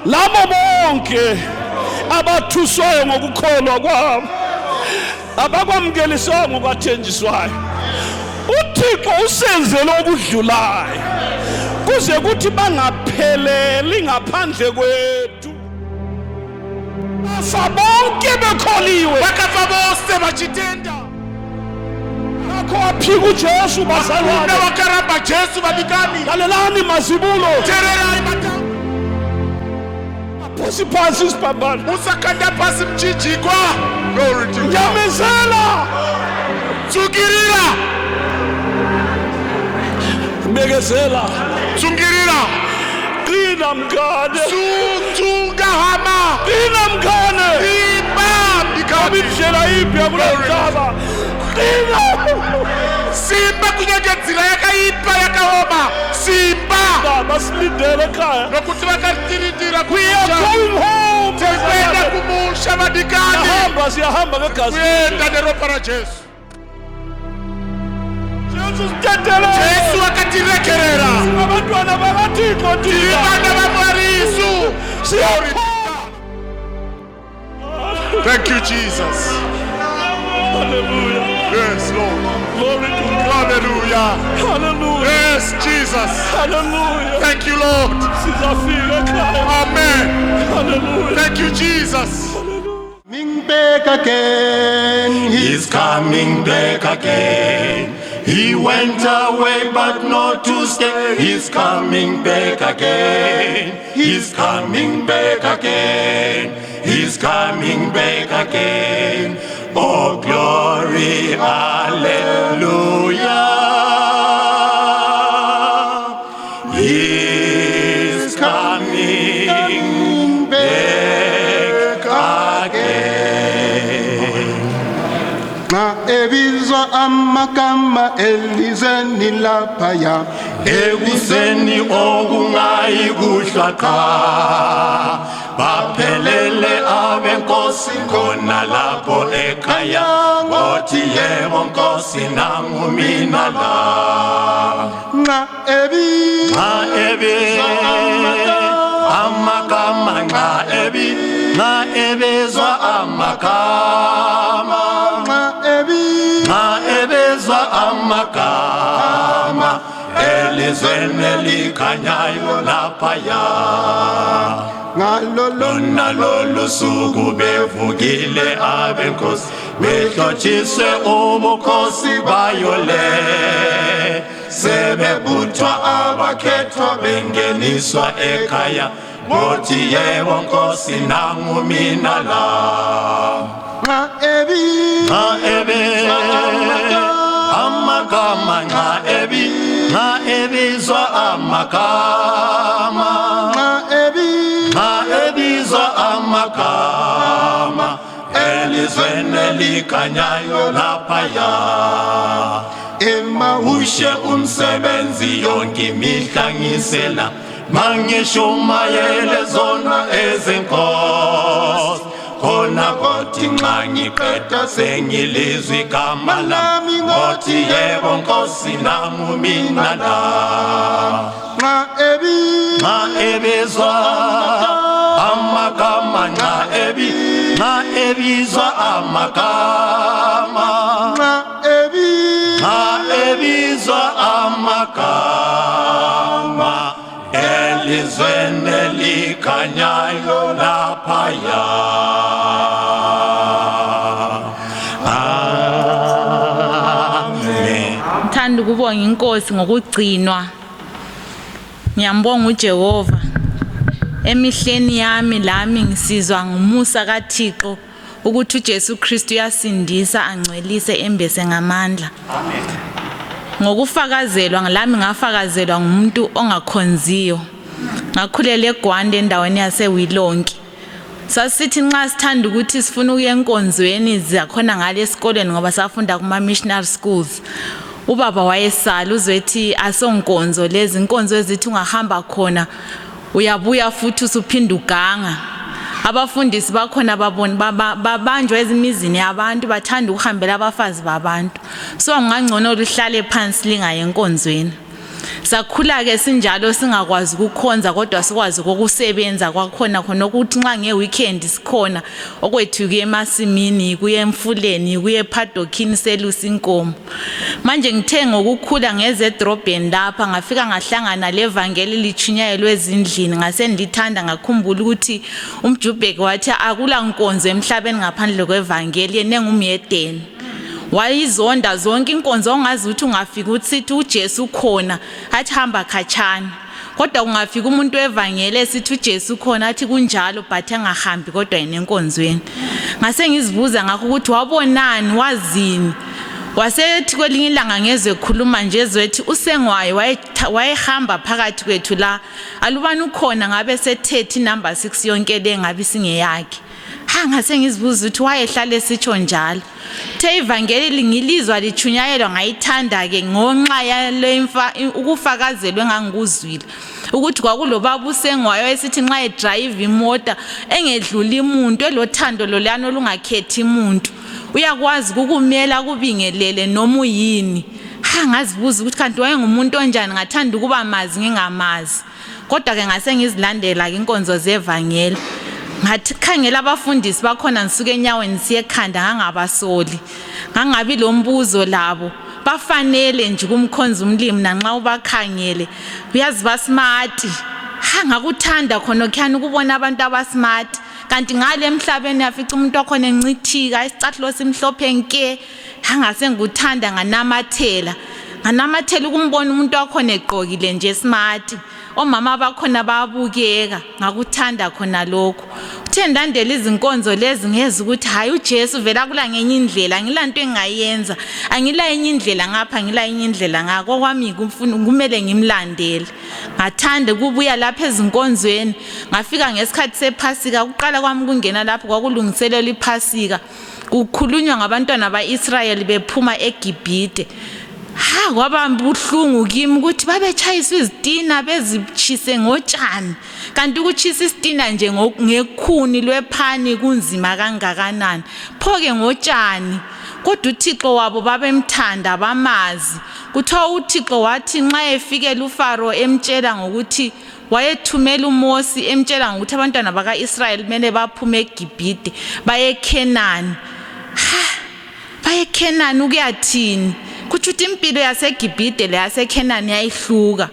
labo bonke abathuswayo ngokukholwa kwabo, abakwamukeliswayo ngokwathenjiswayo, uThixo usenzele okudlulayo kuze kuthi bangapheleli ngaphandle kwethu. Bafa bonke bekholiwe, bakafa bose bachitenda, akho aphika uJesu bazalwane, wakaramba Jesu babikani, lalelani mazibulo, terera imata aphosi phansi isibhambane, musakanda pasi mchijikwa. Glory to God. nyamezela, Tsungirira, bekezela, tsungirira, qina mngane, tsunga hama, qina mngane, imba bikani, indlela iphi yakulomhlaba, qina. simba kunyangedzira yakaipa yakahoma, simba Basilindele ekhaya. nokuti vakatiririra We are going home. kwenda kumusha vadikani, Siyahamba ngegazi. kuyenda neropa ra Jesu. Jesu akatirekerera, abantwana bakaThixo thina. vana va Mwarisu. Thank you, Jesus. Hallelujah. Yes, Lord. Glory to God. Hallelujah. Hallelujah. Yes, Jesus. Hallelujah. Thank you, Lord. Sizafika ekhaya. Amen. Hallelujah. Thank you, Jesus. Coming back again, he's coming back again. He went away but not to stay. He's coming back again. He's coming back again. He's coming back again. Oh glory, hallelujah. He's coming back again. Nga ebizwa amagama elizweni laphaya, Ekuseni okungayi kuhlaka, baphelele abenkosi khona lapho ekhaya, ngothi yebo Nkosi nangu mina la. nga ebizwa amagama nxa ebizwa amagama, nxa ebizwa amagama, elizweni elikhanyayo laphaya. Lona lolu suku bevukile abenkosi, behlotshiswe ubukhosi bayole, sebebuthwa abakhethwa bengeniswa ekhaya, ngothi yebo Nkosi nangu mina la. nga ebizwa amagama, nxa ebizwa amagama, nxa ebizwa amagama, elizweni elikhanyayo laphaya. Ushe umsebenzi yonke imihla ngisela, mangishumayele zona ezenkosi, khona kothi nxa ngiqeda sengilizwa igama lami, ngothi yebo Nkosi nangu mina la. nga ebizwa amagama, nxa ebizwa amagama, nxa ebizwa amagama, elizweni elikhanyayo laphaya. Amen. Thanda ukubonga inkosi ngokugcinwa. Ngiyambonga uJehova. Emihleni yami lami ngisizwa ngumusa kaThixo ukuthi uJesu Kristu uyasindisa, angcwelise, embese ngamandla. Amen. Ngokufakazelwa ngalami ngafakazelwa ngumuntu ongakhonziyo. Ngakhulela eGwande endaweni yaseWilonki. Sasithi nxa sithanda ukuthi sifuna ukuya enkonzweni zakhona ngale esikoleni ngoba safunda kuma missionary schools. Ubaba wayesala uzwethi asonkonzo lezi inkonzo ezithi ungahamba khona uyabuya futhi usuphinda uganga. Abafundisi bakhona babanjwa ezimizini yabantu bathanda ukuhambela abafazi babantu. So ngangcono lihlale phansi lingaye enkonzweni. sakhula ke sinjalo singakwazi ukukhonza kodwa sikwazi ukusebenza kwakhona khona ukuthi nxa ngeweekend sikhona okwethu kuye emasimini kuye emfuleni kuye ephadokini selusa inkomo manje ngithe ngokukhula ngeze edrobheni lapha ngafika ngahlangana levangeli lichunyayelwe ezindlini ngase ndithanda ngakhumbula ukuthi umJubek wathi akula nkonzo emhlabeni ngaphandle kwevangeli yena ngumyedeni wayizonda zonke inkonzo ongazi ukuthi ungafika uthi uJesu ukhona athi hamba khatshana kodwa ungafika umuntu wevangeli esithi uJesu ukhona athi kunjalo but engahambi kodwa yena enkonzweni ngase ngizibuza ngakho ukuthi wabonani wazini wasethi kwelinye ilanga ngezwe khuluma nje ezwethi usengwaye wayehamba phakathi kwethu la alubani ukhona ngabe sethethi number 6 yonke le ngabe singeyakhe ngase ngizibuza ukuthi wayehlale sitsho njalo the ivangeli ngilizwa lichunyayelwa ngayithanda ke ngonxa yale ukufakazelwe ngangikuzwile ukuthi kwakulobaba usengwayo esithi nxa edrive imoto engedluli umuntu elothando lolano olungakhethi umuntu uyakwazi ukumela kubingelele noma uyini ngazibuza ukuthi kanti wayengumuntu onjani ngathanda ukuba mazi ngingamazi kodwa ke ngase ngizilandela ke inkonzo zevangeli ngathi khangela abafundisi bakhona nisuke enyaweni siyekhanda ngangabasoli ngangabi lombuzo labo bafanele nje kumkhonza umlimi nanxa ubakhangele uyazi ba smart ngakuthanda khona okhani ukubona abantu abasmart kanti ngale emhlabeni yafica umuntu wakhona encithika isicathulo simhlophe nke ngase ngikuthanda nganamathela ukumbona umuntu wakhona eqokile nje smart omama bakhona bayabukeka ngakuthanda khona lokho uthe ndandela izinkonzo lezi ngeze ukuthi hayi uJesu vela kula ngenye indlela ngilanto engayenza angila enye indlela ngapha ngila enye indlela ngako kwami kumele ngimlandele ngathanda kubuya lapha ezinkonzweni ngafika ngesikhathi sephasika kuqala kwami kungena lapho kwakulungiselelwa iphasika kukhulunywa ngabantwana baIsrael bephuma eGibhite kwaba buhlungu kimi ukuthi babetshayiswa izitina bezitshise ngotshani kanti ukuchisa isitina nje ngekhuni lwephani kunzima kangakanani phoke ngotshani kodwa uThixo wabo babemthanda bamazi kuthiwa uThixo wathi nxa efikela uFaro emtshela ngokuthi wayethumela uMosi emtshela ngokuthi abantwana bakaIsrael kumele baphume eGibhite baye eKhenani ukuyathini kuthi impilo yaseGibhite le yaseKhenani yayihluka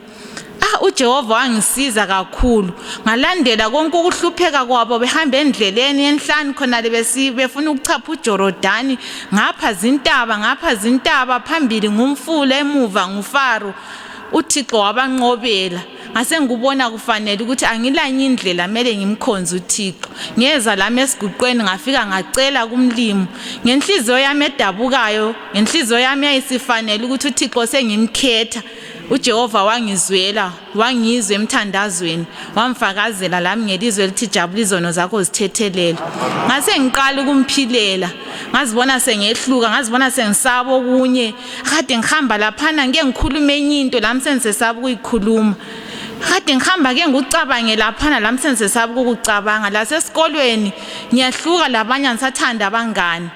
uJehova wangisiza kakhulu ngalandela konke ukuhlupheka kwabo behamba endleleni enhlani khona befuna ukuchapha uJorodani ngapha zintaba phambili ngumfula emuva nguFaro uThixo wabanqobela ngase ngubona kufanele ukuthi angilanye indlela mele ngimkhonze uThixo ngeza lami esiguqweni ngafika ngacela kumlimi ngenhliziyo yami edabukayo ngenhliziyo yami ayisifanele ukuthi uThixo sengimkhetha uJehova wangizwela wangizwe emthandazweni wamfakazela lami ngelizwe elithi jabula izono zakho zithethelele ngase ngiqala ukumphilela ngazibona sengehluka ngazibona sengisaba okunye kade ngihamba laphana ngeke ngikhulume enye into lami sengisesaba ukuyikhuluma kade ngihamba ke ngucabange laphana lami sengisesaba ukucabanga lasesikolweni ngiyahluka labanye ngisathanda abangani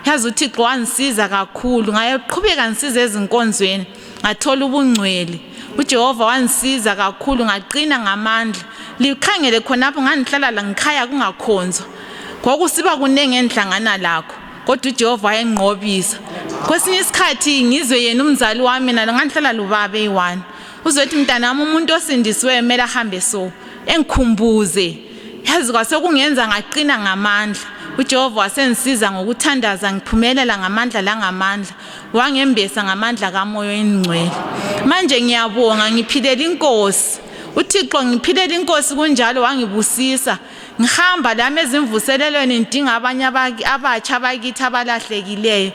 yazi uThixo wangisiza kakhulu ngayoqhubeka ngisiza ezinkonzweni ngathola ubungcwele uJehova wangisiza kakhulu ngaqina ngamandla likhangele khonapho ngangihlala la ngikhaya kungakhonzwa kwakusiba kunenge enhlangana lakho kodwa uJehova wayenqobisa kwesinye isikhathi ngizwe yena umzali wami mina ngangihlala lobaba eyi1 uzothi mntanami umuntu osindisiwe emela ahambe so engikhumbuze yazi kwasekungenza ngaqina ngamandla uJehova wasengisiza ngokuthandaza ngiphumelela ngamandla wangembesa ngamandla kaMoya eNgcwele manje ngiyabonga ngiphilela inkosi uThixo ngiphilela inkosi kunjalo wangibusisa ngihamba lami ezimvuselelweni ndinga abanye abatsha abakithi abalahlekileyo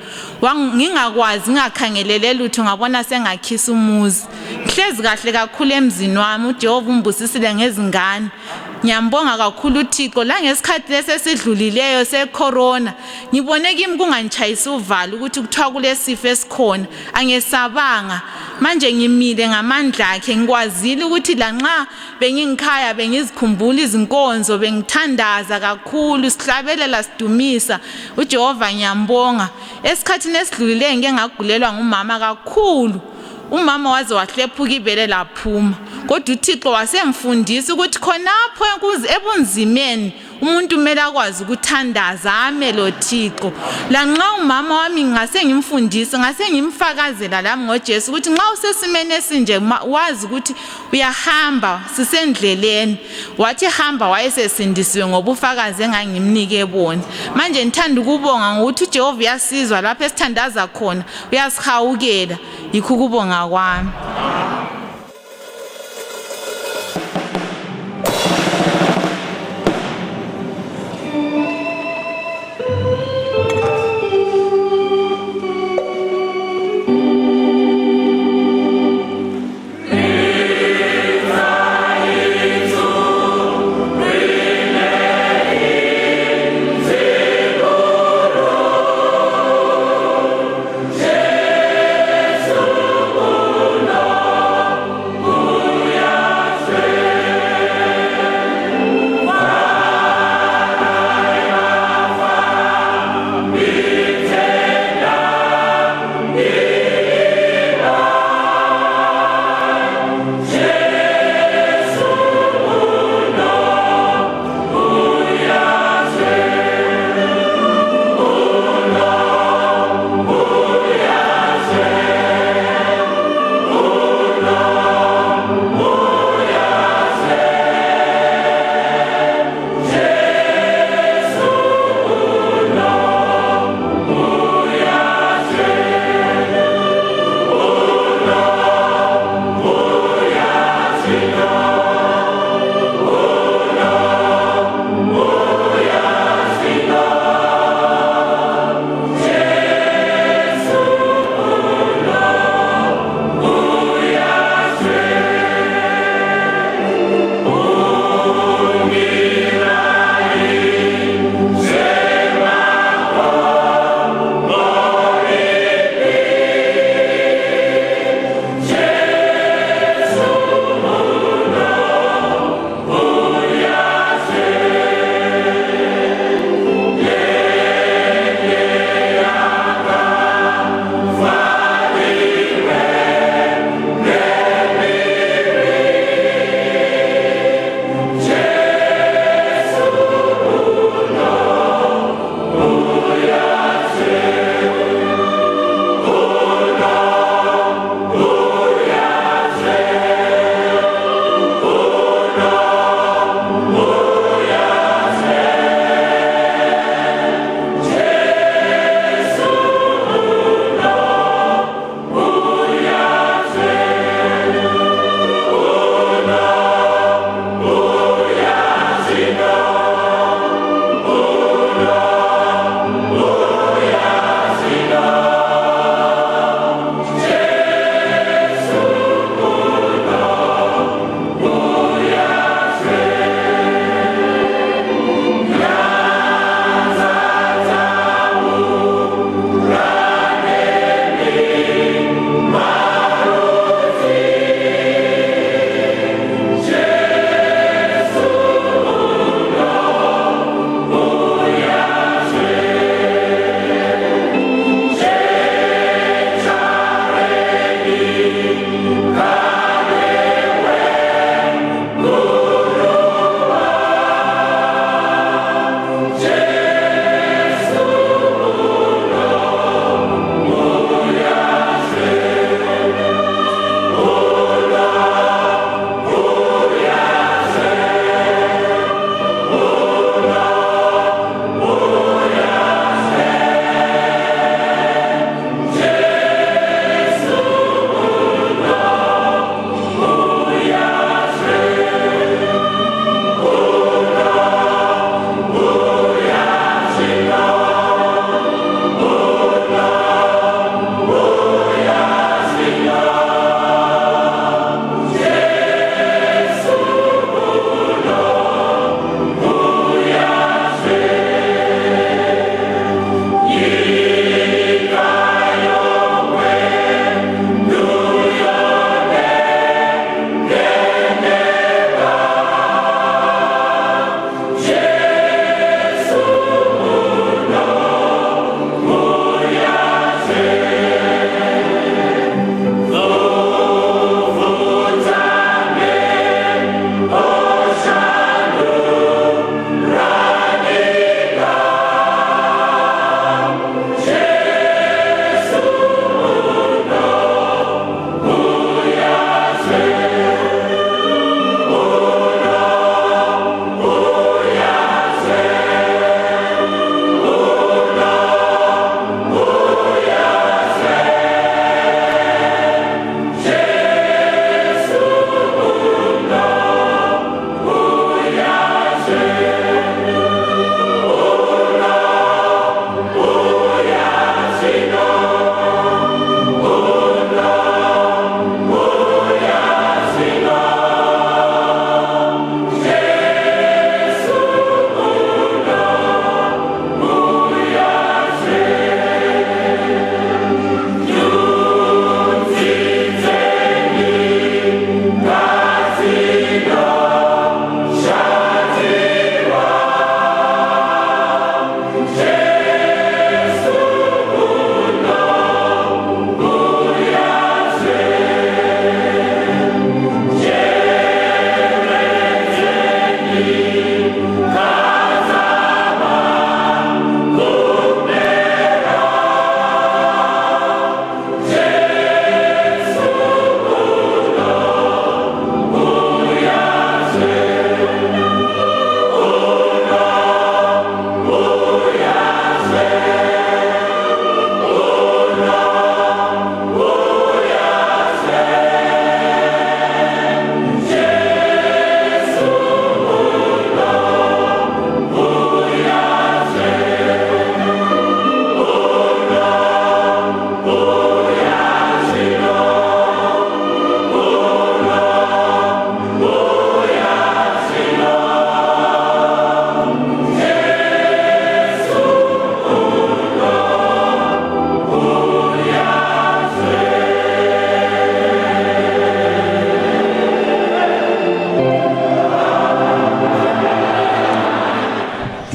ngingakwazi ngakhangelele lutho ngabona sengakhisa umuzi hlezi kahle kakhulu emzini wami uJehova umbusisile ngezingane ngiyambonga kakhulu uThixo la ngesikhathi lesesidlulileyo secorona ngibone kimi kungangichayisa uvalo ukuthi kuthiwa kulesifo esikhona angesabanga manje ngimile ngamandla akhe ngikwazile ukuthi lanxa bengingikhaya bengizikhumbula izinkonzo bengithandaza kakhulu sihlabelela sidumisa uJehova ngiyambonga esikhathini esidlulileyo ngeke ngagulelwa ngumama kakhulu umama waze wahlephuka ibele laphuma kodwa uThixo wasemfundisa ukuthi khonapho ebunzimeni umuntu kumele akwazi ukuthandaza ame lo Thixo. Lanxa umama wami ngase ngimfundise ngase ngimfakazela lami ngoJesu ukuthi nxa usesimene esinje wazi ukuthi uyahamba sisendleleni. Wathi hamba wayesesindisiwe ngobufakazi engangimnike bona. Manje ngithanda ukubonga ngokuthi uJehova uyasizwa lapho esithandaza khona uyasihawukela yikho ukubonga kwami.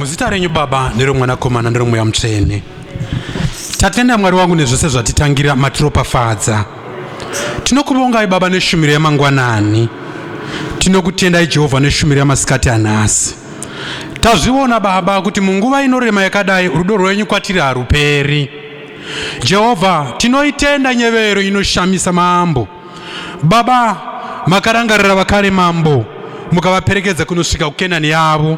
muzita renyu Baba neromwanakomana neromweya mutsvene. Tatenda Mwari wangu nezvose zvatitangira matiropafadza. Tinokuvongai Baba neshumiro yamangwanani. Tinokutendai Jehovha neshumiro yamasikati anhasi. Tazviona Baba kuti munguva inorema yakadai rudo rwenyu kwatiri haruperi. Jehovha, tinoitenda nyevero inoshamisa mambo. Baba, makarangarira vakare mambo, mukavaperekedza kunosvika kuKenani yavo.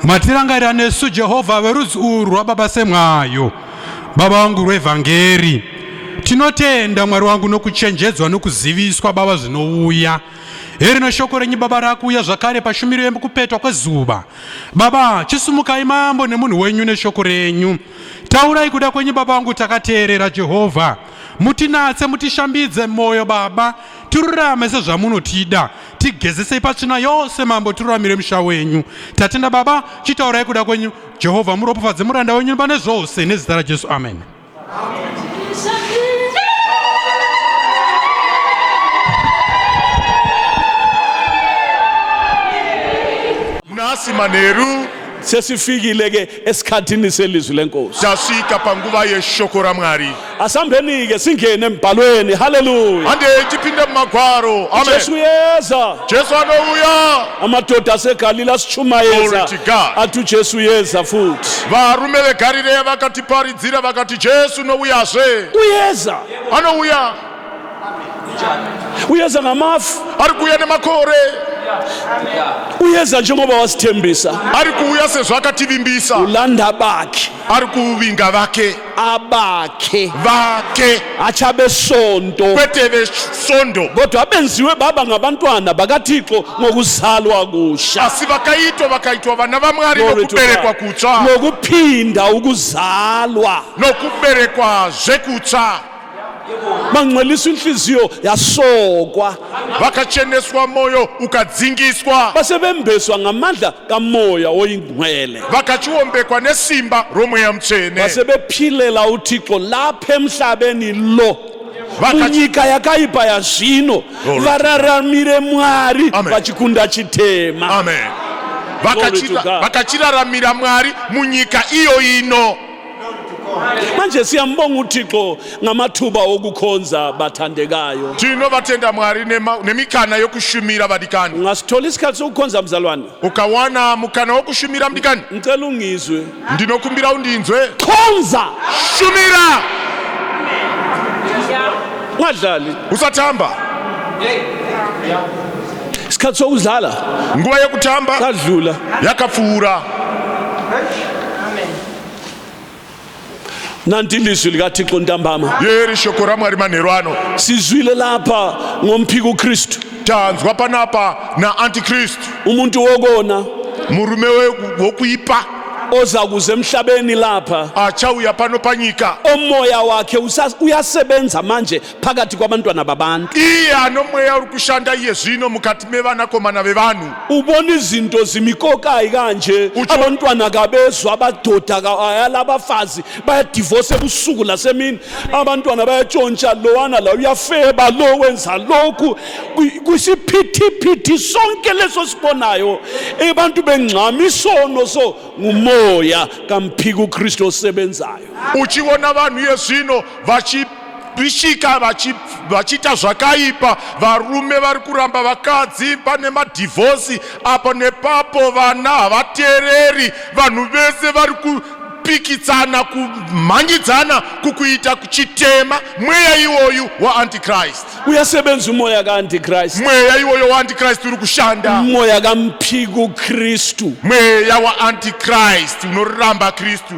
Matirangarira nesu Jehovha verudzi urwu rwababa semwayo. Baba wangu rwevhangeri, tinotenda Mwari wangu nokuchenjedzwa nokuziviswa Baba zvinouya. Herino shoko renyu Baba rakuuya zvakare pashumiro yekupetwa kwezuva. Baba, chisumukai mambo nemunhu wenyu neshoko renyu. Taurai kuda kwenyu Baba wangu takateerera Jehovha. Mutinatse mutishambidze moyo Baba. Tururame sezvamunotida. Tigezesei patsvina yose mambo tururamire musha wenyu. Tatenda Baba, chitaurai kuda kwenyu Jehovha, muropafadze muranda wenyu pane zvose nezita raJesu. Amen. Nasi maneru Sesifikile ke esikhathini selizwi lenkosi. tasvika panguva yeshoko raMwari. Asambeni ke singene embhalweni. Hallelujah. Ande tipinde mumagwaro. Amen. Jesu yeza. Jesu anouya. Amadoda aseGalile asichumayeza. Glory to God. Athi Jesu yeza futhi. Varume veGarireya vakatiparidzira vakati Jesu nouyazve. Uyeza. Anouya. Uyeza ngamafu. Ari kuuya nemakore. Uyeza njengoba wasithembisa. Ari kuuya sezvakativimbisa. Ulanda bakhe. Ari kuvinga vake. Abakhe. Vake. Achabe sonto. Kwete vesondo. Kodwa abenziwe baba ngabantwana bakaThixo ngokuzalwa kusha. Asi vakaitwa vana vaMwari nokuberekwa kutsva. Ngokuphinda ukuzalwa. Nokuberekwa zvekutsva. Bangcweliswa inhliziyo yasokwa. Vakacheneswa moyo ukadzingiswa. Basebembeswa ngamandla kamoya oyingcwele. Vakachiombekwa nesimba romweya mutsvene. Basebephilela uThixo lapha emhlabeni lo. Munyika yakaipa ya zvino vararamire Mwari vachikunda chitema. Amen. Vakachiraramira Mwari munyika iyo ino. Manje siyambonga uThixo ngamathuba okukhonza bathandekayo. Tinovatenda Mwari nemikana yokushumira vadikani. Ungasithola isikhathi sokukhonza mzalwane. Ukawana mukana wokushumira mdikani. Ngicela ungizwe. Ndinokumbira undinzwe. Khonza. Shumira. Ngadlali. Usatamba. Isikhathi sokudlala. Nguva yokutamba sadlula. Yakapfuura. Nanti ilizwi likaThixo ntambama. Yeri shoko raMwari manheru ano. Sizwile lapha ngomphiko uKristu. Tanzwa panapa na antikristu. Umuntu wokona. Murume wokuipa. Oza kuze emhlabeni lapha. Achauya pano panyika. Omoya wakhe uyasebenza manje phakathi kwabantwana babantu. Iye anomweya uri kushanda iye zvino mukati mevanakomana vevanhu. Ubona izinto zimikokayi kanje. Abantwana kabezwa abadoda abafazi bayadivorce ebusuku lasemini. Abantwana bayatshontsha lowana la uyafeba lo wenza lokhu. Kusiphithiphithi sonke leso sibonayo. Abantu bengxama isono so ngumoya kamphiko uKristu osebenzayo. Uchiona vanhu yezvino vachipishika vachita zvakaipa. Varume vari kuramba vakadzi pane madhivorsi apo nepapo. Vana havateereri. Vanhu vese vari kupikitsana kumhanyidzana kukuita chitema. Mweya iwoyu waantichrist. Uyasebenza umoya kaAntichrist. Mweya iwoyo waantichrist uri kushanda. Umoya kamphiko uKristu. Mweya waantichrist unoramba Kristu.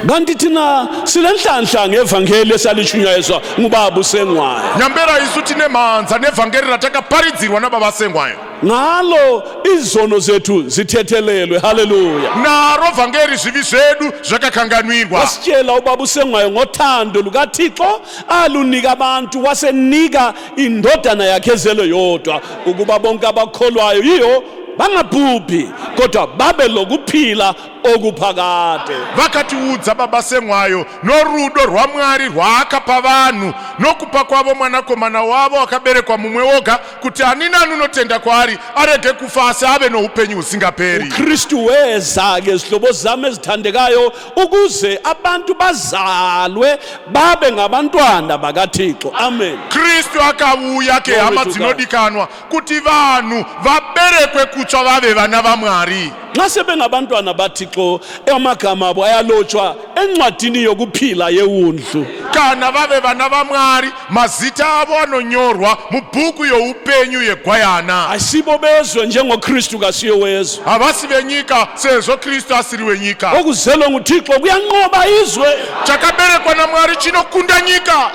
Kanti thina silenhlanhla ngevangeli esalichunyayiswa ngubaba uSengwayo. Nyambera isu tine manza nevhangeri ratakaparidzirwa nababa Sengwayo. Ngalo izono zethu zithethelelwe. Haleluya. Naro vhangeri zvivi zvedu zvakakanganwirwa. Wasitshela ubaba uSengwayo ngothando lukaThixo alunika abantu wasenika indodana yakhe ezelo yodwa ukuba bonke abakholwayo yiyo bangabhubhi kodwa babe lokuphila okuphakade. vakatiudza babasengwayo norudo rwaMwari rwaakapa vanhu nokupa kwavo mwanakomana wavo akaberekwa mumwe woga kuti ani nani unotenda kwaari arege kufa asi ave noupenyu husingaperi. Kristu weza ke zihlobo zami ezithandekayo ukuze abantu bazalwe babe ngabantwana bakaThixo. Amen. Kristu akauya ke Glory hama to dzinodikanwa kuti vanhu vaberekwe kutsva vave vana vaMwari. Nxa sebengabantwana baThixo amagama abo ayalotshwa encwadini yokuphila yewundlu. Kana vave vana vaMwari mazita avo anonyorwa mubhuku youpenyu yeGwayana. Asibo bezwe njengoKristu kasiyo wezwe. Havasi venyika sezvo Kristu asiri wenyika. Okuzelwe nguThixo kuyanqoba izwe. Chakaberekwa naMwari chinokunda nyika.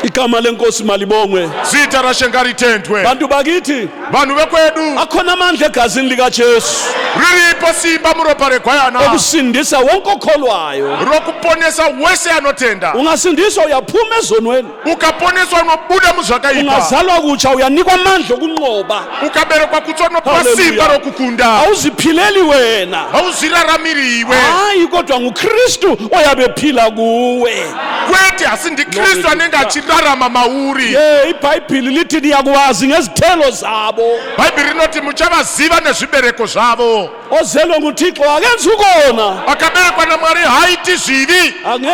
Igama lenkosi malibongwe. Zita raShenga ritendwe. Bantu bakithi Vanhu vekwedu akhona amandla egazini likaJesu riripo simba muropa reGwayana okusindisa wonke okholwayo. rokuponesa wese anotenda. Ungasindiswa uyaphuma ezonweni. Ukaponeswa unobuda muzvakaipa. Ungazalwa kutsha uyanikwa amandla okunqoba. Ukaberekwa kutsva unopa Hallelujah. simba rokukunda. Awuziphileli wena. Hauzviraramiri iwe. Hayi kodwa nguKristu oyabephila kuwe. Kwete asi ndiKristu anenge achirarama mauri. iBhayibhili lithi niyakwazi ngezithelo zabo. Bhaibheri rinoti muchavaziva nezvibereko zvavo. Ozelwe nguThixo akenzi ukona. Akaberekwa naMwari haiti zvivi. Angeke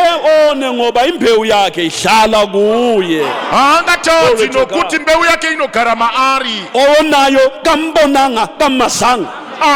one ngoba imbewu yakhe ihlala kuye. Haangataudzi Glory to nokuti God. mbeu yake inogara maari. Onayo kambonanga kamazanga.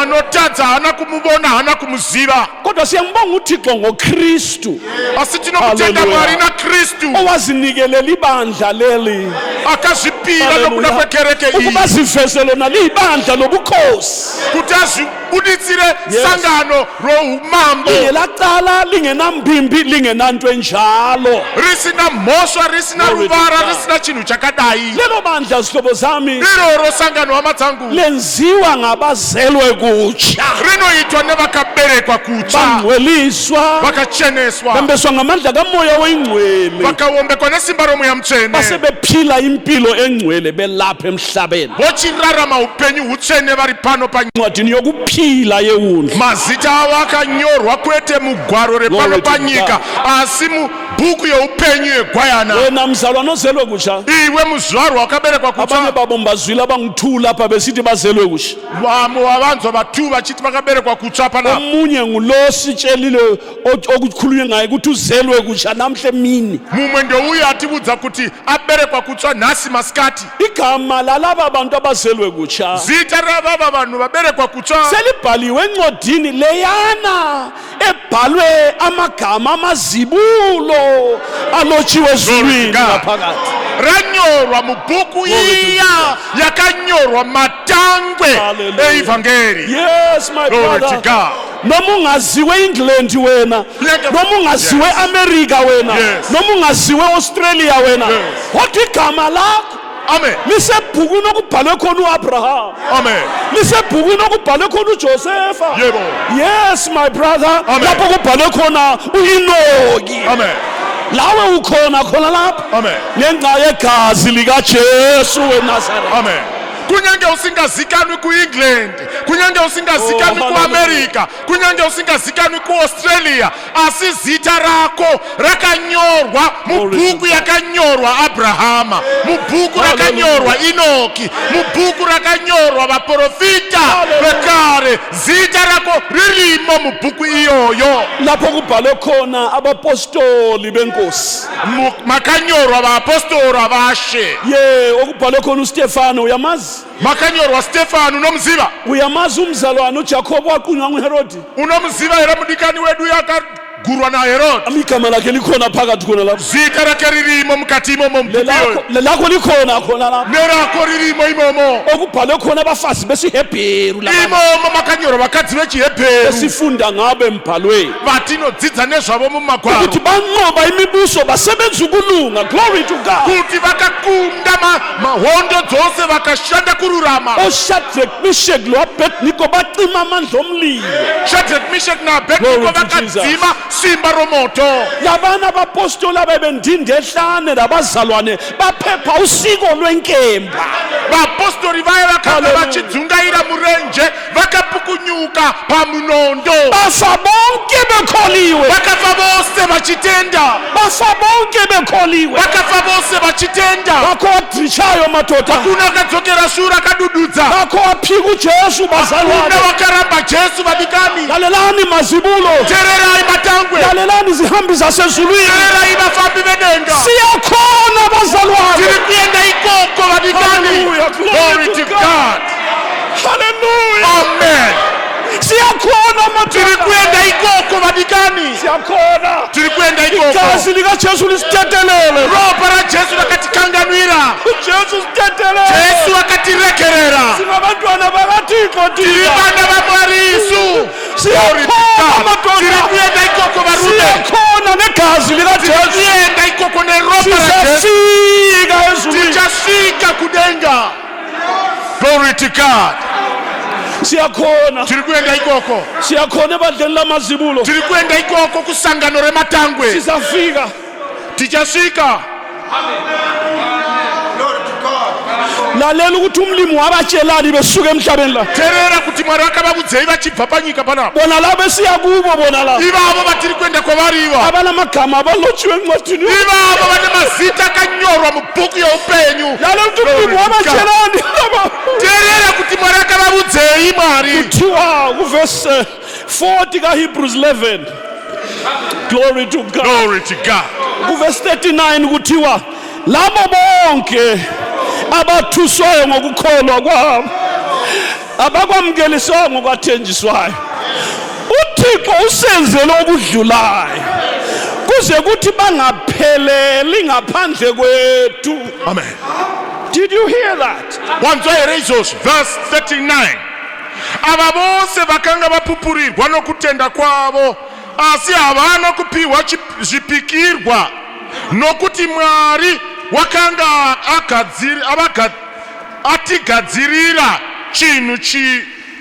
Anotadza hana kumubona hana kumuziva. Kodwa siyambonga uThixo ngoKristu Asi tinokutenda Hallelujah. Mwari naKristu owazinikelela ibandla leli akazvipira Hallelujah. nokuda kwekereke iyi ukuba ziveze lona libandla lobukhosi kuti azvibuditsire Yes. sangano roumambo lingelacala lingenambimbi lingenanto enjalo. risina mhosva risina Glory to ruvara God. risina chinhu chakadai. Lelo bandla zihlobo zami Iroro sangano hama dzangu lenziwa ngabazelwe kutsha, rinoitwa nevakaberekwa kutsva bangcweliswa, vakacheneswa bembeswa ngamandla kamoya oyingcwele, vakaombekwa nesimba romweya mutsvene basebephila impilo engcwele belapha emhlabeni. vochirarama upenyu hutsvene vari pano Ncwadini yokuphila yewundlu. mazita avo akanyorwa kwete mugwaro repano Glory to panyika asi mubhuku youpenyu yeGwayana. Wena mzalwane ozelwe kutsha, Iwe muzvarwa wakaberekwa abanye kutsva. babo mbazwile abangithula lapha besithi bazelwe kutsha. Vamwe vavanzwa vatu vachiti vakaberekwa kutsva pana. Omunye ngulo sitshelile okukhulunywe ngaye ukuthi uzelwe kutsha namhle emini. Mumwe ndouyo atibudza kuti aberekwa kutsva nhasi masikati. Igama lalaba bantu abazelwe kutsha Zita ravava vanhu vaberekwa kutsva selibhaliwe encwadini leyana ebhalwe amagama amazibulo alotshiwe ezulwini God. ngaphakathi. ranyorwa mubhuku iya yakanyorwa matangwe Hallelujah. eivhangeri. Yes, my Glory to brother. God. Noma ungaziwe England wena, noma ungaziwe America wena, Yes. noma ungaziwe Australia wena, Yes. kodwa igama lakho Amen. lisebhukwini okubhalwe khona uAbraham, Amen. lisebhukwini okubhalwe khona uJosefa. Yebo. Yes, my brother. Amen. Lapho kubhalwe khona uEnoki. Amen. Lawe ukhona khona lapho. Amen. Ngenxa yegazi likaJesu weNazaretha. Amen. Kunyange usingazikanwi ku-England, kunyange usingazikanwi Oh, ku-America, kunyange usingazikanwi ku-Australia, asi zita rako rakanyorwa mubhuku yakanyorwa Abrahama, mubhuku rakanyorwa Enoki, mubhuku rakanyorwa vaprofita vekare. Zita rako ririmo mubhuku iyoyo. Lapho kubhalwe khona abapostoli benkosi. Makanyorwa vaapostoli vashe, Okubhalwe khona uStefano uyamazi? makanyorwa Stefano. Unomziva? Uyamazi umzalwane uJakobo waqunywa nguHerodi? Unomziva here mudikani wedu yakagurwa naHerodi? Igama lakhe likhona phakathi khona lapho. Zita rake ririmo mukati imomo mubhuku iyoyo. Lelakho likhona khona lapho. Nerako ririmo imomo. Okubhalwe khona abafazi besiHebheru laba Imomo makanyorwa vakadzi vechiHebheru esifunda ngabo embhalweni vatinodzidza nezvavo mumagwaro ukuthi banqoba imibuso basebenza ukulunga. Glory to God. kuti vakakunda mahondo dzose vakashanda kururama. oShadrach, Meshach loAbednego bacima amandla omlilo. Shadrach, Meshach naAbednego Glory to vakadzima simba romoto. Labana abapostoli abebendinde ehlane labazalwane baphepha usiko lwenkemba. Vapostori vaya vakanga Hallelujah. vachidzungaira murenje vakapukunyuka kusuka pamunondo. bafa bonke bekholiwe, Vakafa vose vachitenda. bafa bonke bekholiwe. Vakafa vose vachitenda. bakho wadrishayo madoda, Hakuna akadzokera shure akadududza. bakho waphika ujesu Hakuna bazalwane. wakaramba Jesu vadikani. lalelani mazibulo, Tererai matangwe. lalelani zihambi zasezulwini. Tererai vafambi vedenga. siyakhona bazalwane. Tiri kuenda ikoko vadikani. Hallelujah. Glory to God. Hallelujah. Amen. siyakhona Tiri madoda, kuenda ikoko vadikani. siyakhona. Tiri kuenda ikoko. igazi likajesu lisitetelele, Ropa ra Jesu rakatikanganwira. ujesu sitetelele. Jesu akatirekerera. singabantwana bakathixo Tiri thina. vana va Mwari Yesu. Glory to siyakhona God. Tiri madoda, kuenda ikoko varume. siyakhona negazi Tiri likajesu. kuenda ikoko neropa ra Jesu. sizafika ezulwini. Tichasvika kudenga. Glory to God. siyakhona, Tiri kuenda ikoko. siyakhona ebandleni lamazibulo. Tiri kuenda ikoko kusangano rematangwe. sizafika. Tichasvika. lalela ukuthi umlimi wabatshelani besuka emhlabeni la. Terera kuti Mwari vakavavudzei vachibva panyika panapa. bona labo esiya kubo, bona la Ivavo vatiri kuenda kwavari iva. abanamagama abalotshiwe encwadini. Ivavo vane mazita akanyorwa mubhuku youpenyu. lalela ukuthi umlimi wabatshelani. Terera kuti Mwari akavavudzei Mwari. kuthiwa kuvesi 40 kaHebrews 11, glory to God, Glory to God. kuvesi 39 kuthiwa labo bonke abathuswayo ngokukholwa kwabo, abakwamukeliswayo ngokwathenjiswayo, uThixo usenzele okudlulayo kuze kuthi bangapheleli ngaphandle kwethu. Amen. Did you hear that? Wanzwa here izvozvo. Verse 39. Ava vose vakanga vapupurirwa nokutenda kwavo, asi havana kupiwa zvipikirwa, nokuti Mwari wakanga atigadzirira chinhu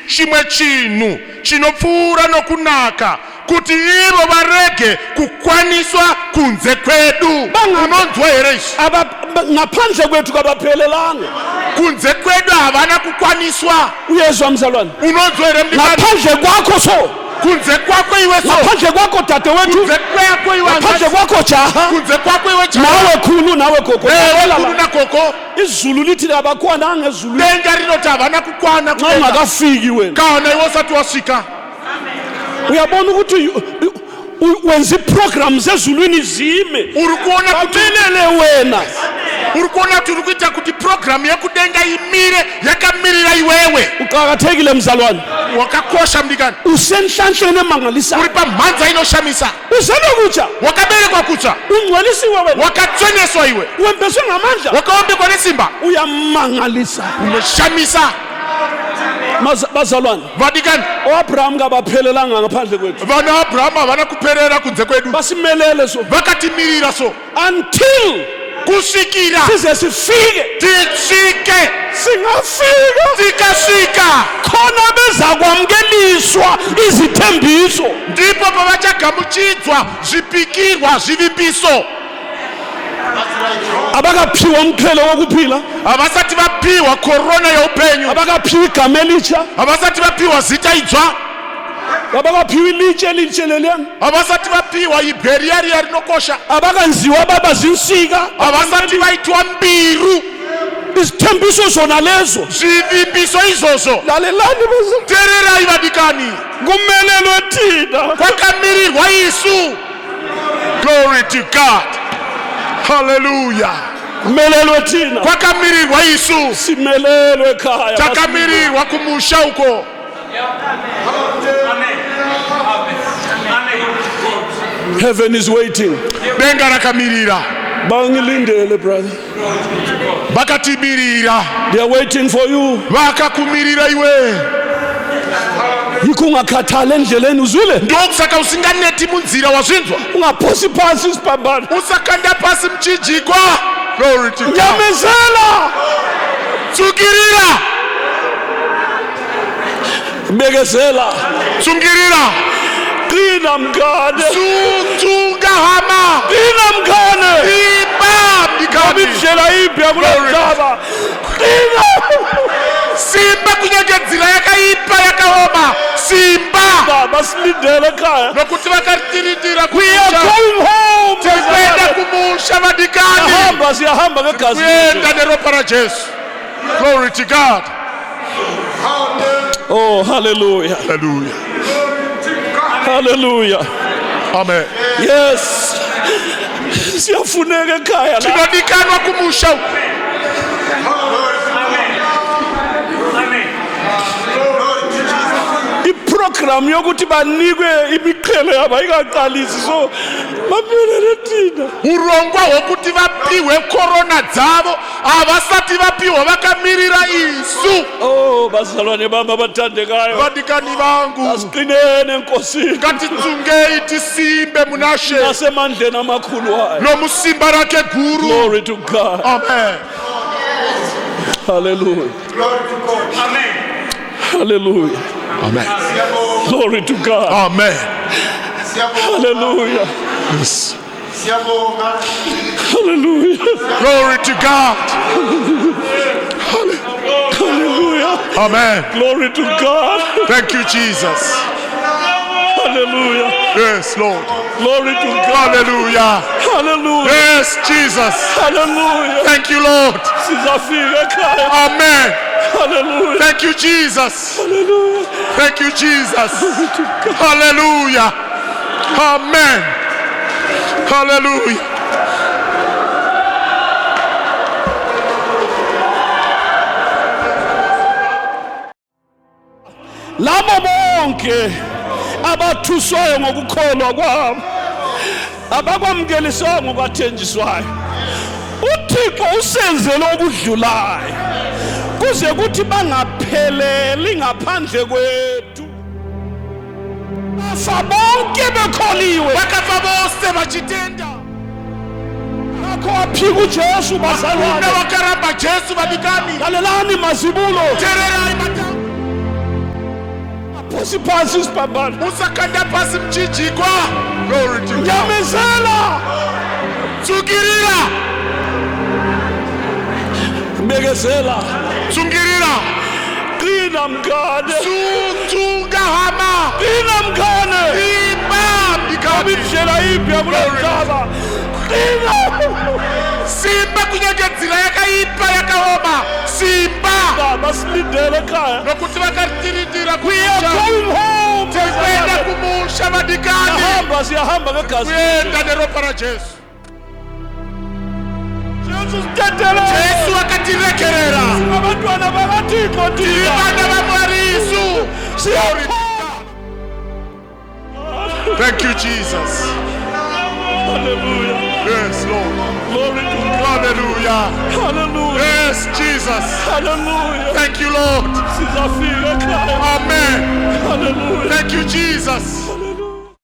chimwe chinhu chinopfuura nokunaka, kuti ivo varege kukwaniswa kunze kwedu. Unonzwa here izvi? ngaphandle kwethu kabaphelelanga. Kunze kwedu havana kukwaniswa. Uyezwa mzalwane? Unonzwa here mdikani? ngaphandle kwakho so, Kunze kwakho iwe so. ngaphandle kwakho dadewethu, Kunze kwakho iwe ngaphandle angazi. kwakho jaha, Kunze kwakho iwe jaha. nawe khulu nawe gogo. Ewe khulu na gogo. izulu lithi abakhona ngezulu Denga rinoti havana kukwana nxa kudenga. ungakafiki wena. Kana iwe usati wasvika. uyabona ukuthi wenza iprogram zezulwini zime, Uri kuona kuti kamelele wena. uri kuona kuti uri kuita kuti program yekudenga imire yakamirira iwewe. uqakathekile mzalwane, Wakakosha mdikani. usenhlanhleni emangalisayo, Uri pamhanza inoshamisa. uzele kutsha, Wakaberekwa kutsva. ungcwelisiwe wena, Wakatseneswa iwe. wembeswe ngamandla, Wakaombekwa nesimba. uyamangalisa. Unoshamisa. bazalwane, Vadikani. oAbraham kabaphelelanga ngaphandle kwethu, Vana Abraham havana kuperera kunze kwedu. basimelele so Vakatimirira so. until Kusvikira. size sifike. Tisvike. Singafika Tikasvika. khona bezakwamukeliswa izithembiso. Ndipo pavachagamuchidzwa zvipikirwa zvivimbiso. abakaphiwa umqhele wokuphila, Havasati vapiwa korona youpenyu. abakaphiwa igama elitsha, Havasati vapiwa zita idzva. abakaphiwa ilitshe elitshe leliyana, Havasati vapiwa ibheriya riya rinokosha. abakanziwa baba zinsika. Havasati vaitwa mbiru. izithembiso zona lezo Zvivimbiso izvozvo. lalelani Tererai vadikani. kumelelwe thina. Kwakamirirwa isu. Glory to God. Hallelujah. kumelelwe thina, Kwakamirirwa isu. simelelwe ekhaya. Takamirirwa kumusha uko. Heaven is waiting. Denga rakamirira. bangilindele brother, Vakatimirira. they are waiting for you. Vakakumirira iwe. yikho ungakhathali endleleni, uzwile, Ndokusaka usinganeti munzira wazvinzwa. ungaphosi phansi isibhambano. Usakanda pasi mchinjikwa. Glory to God. nyamezela, Tsungirira. bekezela, Tsungirira. qina mngane, Tsunga hama. qina mngane, Simba ngoba mdikani. indlela imbi yakulomhlaba. qina, Simba kunyange nzira yakaipa yakaoma. simba baba silindele ekhaya. nokuthi bakatiritira We are kumusha going home. sikwenda kumusha vadikani Siyahamba ngegazi. kuyenda neropa ra Jesu. Glory to God. Oh, hallelujah. Hallelujah. Hallelujah. Amen. Yes. Siyafuneka ekhaya la. Tinodikanwa kumusha. Iprogram yokuthi banikwe imiqhele yabo ayikaqalisi so baphelele thina. Urongwa wokuti vapiwe korona dzavo havasati vapiwa vakamirira isu. Oh, bazalwane bami abathandekayo. Vadikani vangu Asiqineni enkosini. ngatitsungei tisimbe munashe Nasemandleni amakhulu wayo. nomusimba rake guru. Glory to God. Amen. Hallelujah. Hallelujah. Amen. Glory to God. Amen. Hallelujah. Yes. Hallelujah. Glory to God. Hallelujah. Amen. Glory to God. Thank you, Jesus. Hallelujah. Yes, Lord. Glory to God. Hallelujah. Hallelujah. Yes, Jesus. Hallelujah. Thank you, Lord. Sizafika ekhaya. Amen. Hallelujah. Thank you, Jesus. Hallelujah. Thank you, Jesus. Hallelujah. Amen. Hallelujah. Labo bonke abathuswayo ngokukholwa kwabo abakwamukeliswayo ngokwathenjiswayo uThixo usenzele okudlulayo kuze kuthi bangapheleli ngaphandle kwethu bafa bonke bekholiwe Vakafa vose vachitenda. akho waphika uJesu Kuna bazalwane wakaramba Jesu vadikani. lalelani mazibulo Tererai mata. phosi phansi isibhambane Musakanda pasi mchijikwa. Glory to God. nyamezela Tsungirira. bekezela Tsungirira. qina mngane Tsunga hama. qina mngane Simba. Bikami. indlela iphi yakulomhlaba qina Simba kunyangedzira yakaipa yakaoma. Simba. baba silindele ekhaya. Nokuti vakatiritira We are kumusha. going home. Tikwenda kumusha vadikani. Siyahamba ngegazi. Kuyenda neropa ra Jesu. Jesu sithetele. Jesu akatirekerera. Abantwana bakaThixo thina. Vana va Mwarisu. Siyahamba. Thank you, Jesus. Hallelujah. Yes, Lord. Glory to God. Hallelujah. Hallelujah. Yes, Jesus. Hallelujah. Thank you, Lord. Sizafika ekhaya. Amen. Hallelujah. Thank you, Jesus.